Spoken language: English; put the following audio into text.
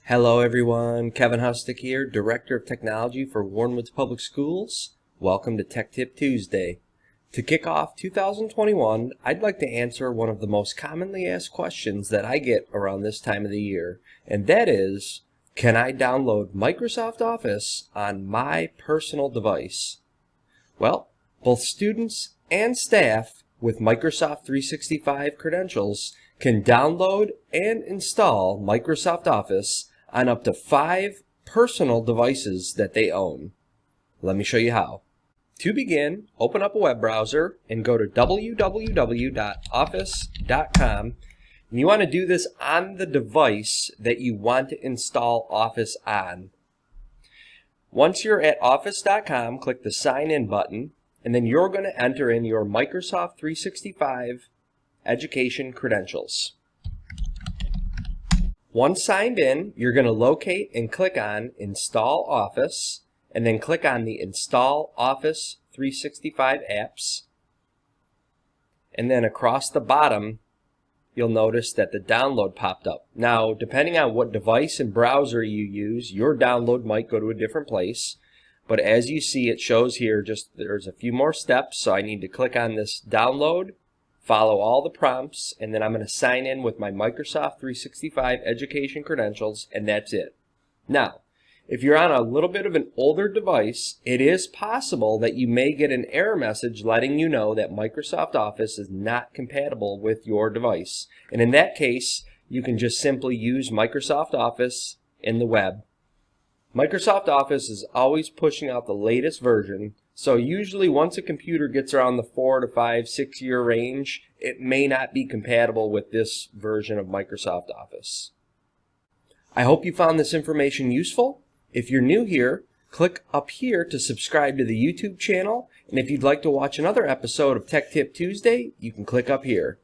Hello everyone, Kevin Hustek here, Director of Technology for Warrenwoods Public Schools. Welcome to Tech Tip Tuesday. To kick off 2021, I'd like to answer one of the most commonly asked questions that I get around this time of the year, and that is, can I download Microsoft Office on my personal device? Well, both students and staff with Microsoft 365 credentials can download and install Microsoft Office on up to 5 personal devices that they own. Let me show you how. To begin, open up a web browser and go to www.office.com. And you want to do this on the device that you want to install Office on. Once you're at office.com, click the sign in button, and then you're going to enter in your Microsoft 365 education credentials. Once signed in, you're going to locate and click on Install Office, and then click on the Install Office 365 Apps. And then across the bottom, you'll notice that the download popped up. Now, depending on what device and browser you use, your download might go to a different place. But as you see, it shows here, there's a few more steps, so I need to click on this download, follow all the prompts, and then I'm going to sign in with my Microsoft 365 education credentials, and that's it. Now, if you're on a little bit of an older device, it is possible that you may get an error message letting you know that Microsoft Office is not compatible with your device. And in that case, you can just simply use Microsoft Office in the web. Microsoft Office is always pushing out the latest version, so usually once a computer gets around the 4 to 5, 6 year range, it may not be compatible with this version of Microsoft Office. I hope you found this information useful. If you're new here, click up here to subscribe to the YouTube channel, and if you'd like to watch another episode of Tech Tip Tuesday, you can click up here.